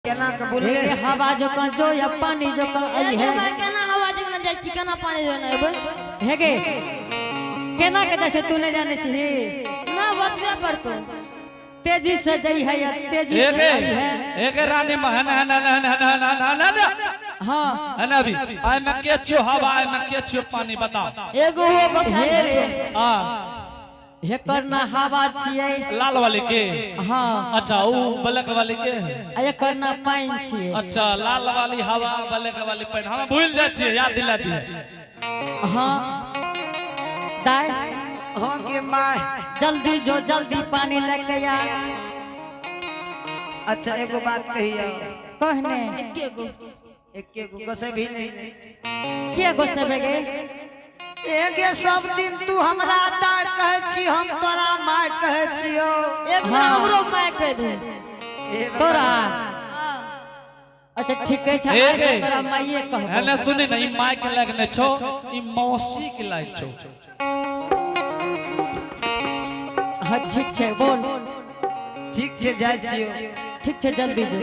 केना कबूल हे हवा जो का जो या पानी जो का आई है केना हवा जो ना जाय छी केना पानी जो ना एबे हेगे केना के जैसे तू नहीं जाने छी ना बतबे पड़तो तेजी से जई है या तेजी से आई है एक रानी महन हां है अभी आई में के छियो हवा आई में के छियो पानी बताओ एगो हो बता दे हां हे करना हवा छिए लाल वाली के हां अच्छा वो ब्लैक वाली के ये करना पाइन छिए अच्छा लाल वाली हवा ब्लैक वाली पाइन हम भूल जा छिए याद दिला दिए हां दाई हां के माय जल्दी जो जल्दी पानी लेके आ अच्छा एगो बात कहियो कहने एके गो गोसे भी नहीं के गोसे बेगे एगे सब दिन तू हमरा दा कहे छी हम तोरा माय कहे छियो एक ना हमरो माय कह दे तोरा अच्छा ठीक है छा ऐसे तोरा माईए कह है ना सुनी नहीं माय के लगने छो ई मौसी के लायक छो हां ठीक छे बोल ठीक छे जाय छियो ठीक छे जल्दी जो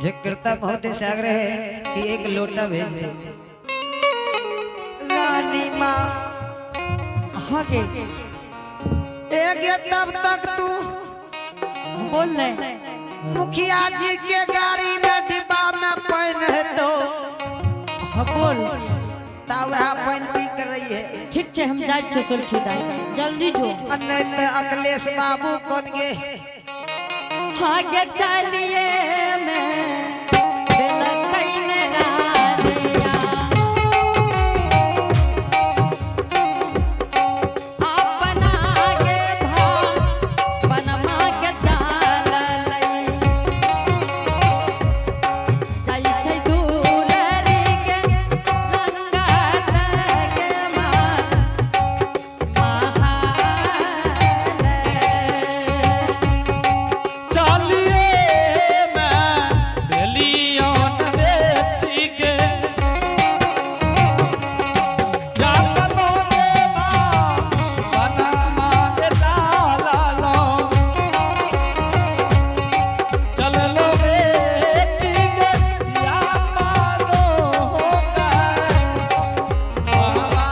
जकरता बहुत से आग्रह है कि एक लोटा भेज दे रानी माँ हां के एगे तब तक तू बोल ले मुखिया जी के गाड़ी में डिब्बा में पानी है तो हां बोल ता वह पानी पी कर रही है ठीक छे हम जाय छे सुरखी दाई जल्दी जो अन्ने ते अखिलेश बाबू कौन गे हां के चलिए मैं दिल कइने रानिया अपना के भाव बनमा के चाल लई जाई छै दूर रे के रंगत के महाल चलिए मैं बेलियों दे ठीक है जानो रे मां बना मां डाला लो चल लो बेटी के या मानो होगा बाबा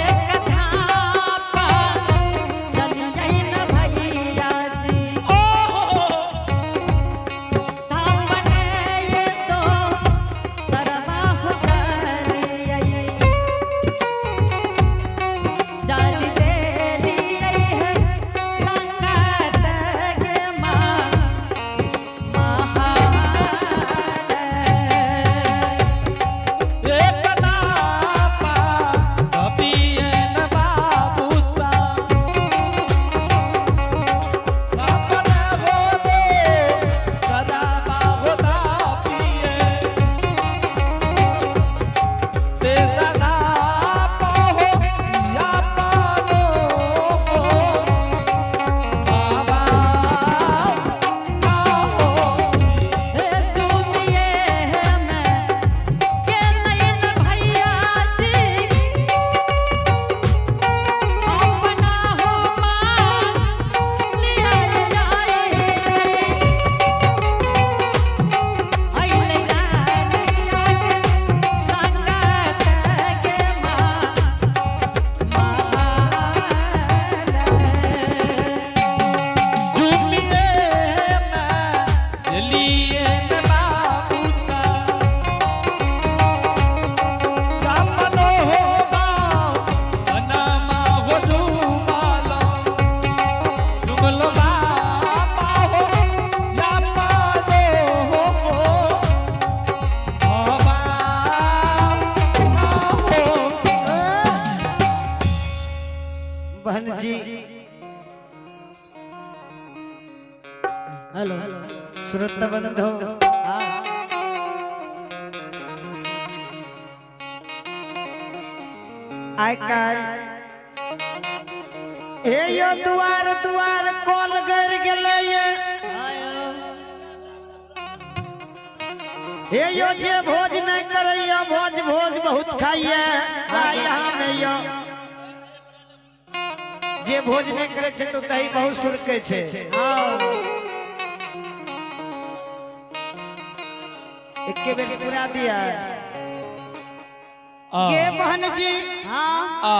एक धापा चली जाई न भैया जी सामने ये तो सरवा उतरियै जाली देली है रंगत के महाल एक नापा कपियन बाबूसा अपने बोले सदा बाबूदा पिए ते सदा पाहो या पालो बाबा आओ हे दुनिये में के नयन भैया जी अपना हो मां लिया जाए आइले रानिया रंगत के झूमिए मैं लिए न बाबूसा कामनो होगा बनामा हो झूमालो झूमलो बाबा हो या पालो हो बाबा आओ बहन जी हेलो श्रोता बंधु आय काल ए यो दुआर दुआर कॉल कर गेले ये ए यो जे भोज नहीं करैया भोज भोज बहुत खाइए यहाँ में यो जे भोज नहीं करे छे तो दही बहुत सुरके छे। हाँ इक्के बेर पूरा दिया आ के बहन जी। हाँ आ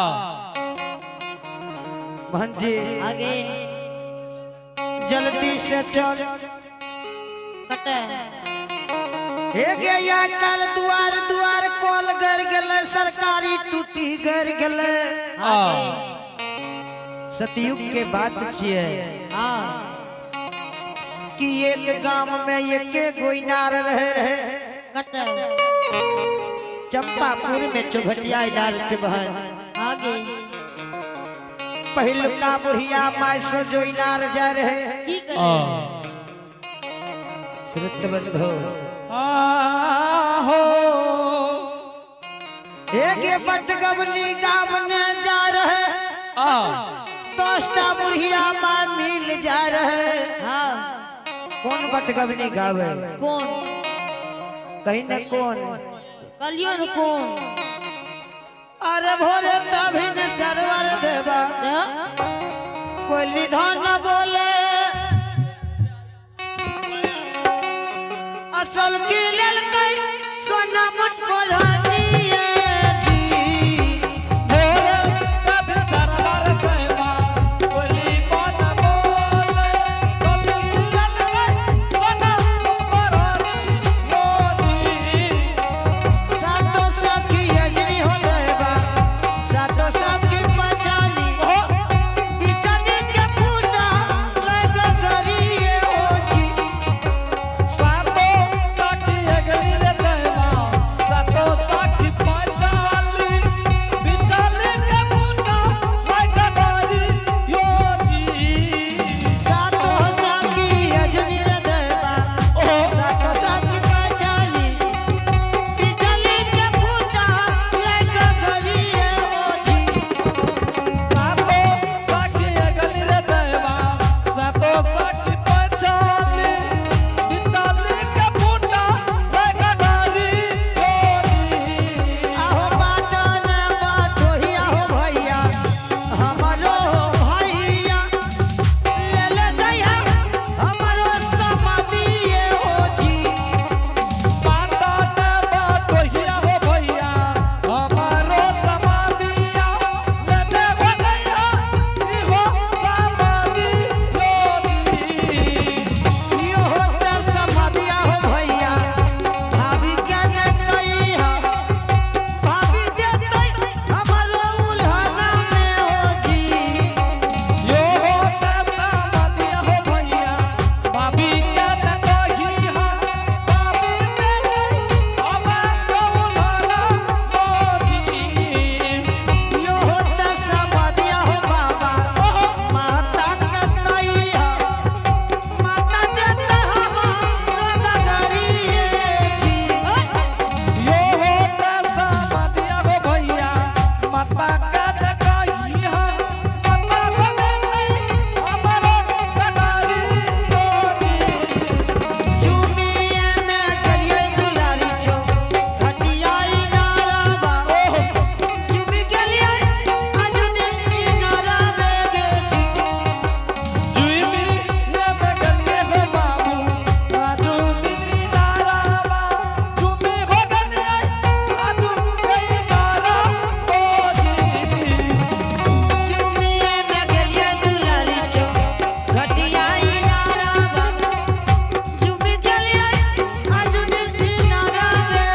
बहन जी आगे जल्दी से चल। कटे हे गया कल दुआर दुआर कॉल कर गेले सरकारी टूटी कर गेले। आ सतयुग के बात छिए हाँ कि एक गांव में एक गोइनार रहे कटे चंपापुर में चौघटिया इनार के बहन। आगे पहिलुका बुढ़िया माय सो जो इनार जा रहे। की आ करे श्रुत बंधो हो एक बटगवनी गाँव में जा रहे। आ 10टा बुढ़िया माँ मिल जा रहे। हाँ कौन बटगवनी गावे कौन कहीं न कौन। कलियो न कौन अरे भोरे तभी न सरवर देवा कोई धन बोले असल की ललकै सोना मुठ बोलनिए जी। भोरे कभी सरवर कहवा कोली बात बोले सब मिलन के सोना बरानी मोजी। सातो सखी अजनी हो देवा सातो सखी पहचानी बिचनी के फूटा लग गरिए हो जी। सातो साखी अगली रे कहवा सातो साखी पचाली बिचाले के मुंडा लागा बारी योजी। सातो सखी अजनी रे देवा सातो सखी पहचानी बिचनी के फूटा लग गरिए हो जी। सातो साखी अगली रे कहवा सातो साखी पचाली बिचाले के मुंडा लागा बारी योजी। आहो बाटा न बाटो ही आहो भैया हमरो भैया ले ले जइहा हमरो समाधिए हो जी। बाटा न बाटोहिया हो भैया हमारो समाधिया लेने भैया इहो समाधि योजी। यो होता समाधिया हो भैया भाभी क्या न कहिहा भाभी देतै हमरो उल्हना में हो जी। यो होता समाधिया हो भैया भाभी क्या न कहिहा भाभी दे हमारो उल्हाना मोजी। यो होता समाधिया हो बाबा माता न कहिहा माता देतै हमरो नगरिए जी। यो होता समाधिया हो भैया माता का न कहिहा माता बने हमारो नगारी योजी। चुमिए में गलिए दुलारी छो घटियाई नारावा चुमी गलिए आजू दिल नारावे गे जी। जुइमी ने बगलिए हो बाबू आजू दिली नारावा जुमी हो गलिए आजू कई नारा मोजी। चुमिए में गलिए दुलारी छो घटियाई नारावा चुमी गलिए आजू दिल नारावे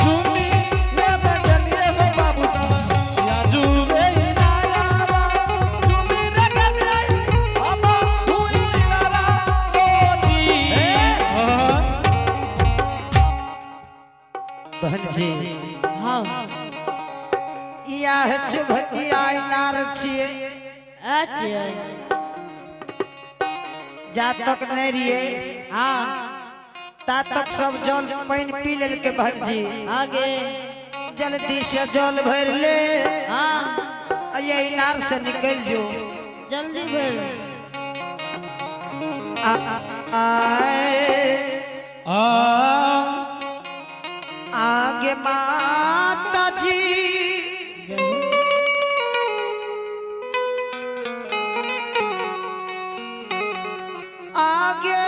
जुमी ने बगलिए हो बाबू साहब आजू कई नारावा जुमी ने गलिए अब हुई नारा मोजी। बहन जी हाँ यह चुघटियाई नार छिए अच्छा जा तक नहीं रहिए हाँ ता तक सब जल पानी पी लेल के बहन जी। आगे जल्दी से जल भर ले हाँ और ये इनार से निकल जो। जल्दी भर आए आ आगे माता जी गे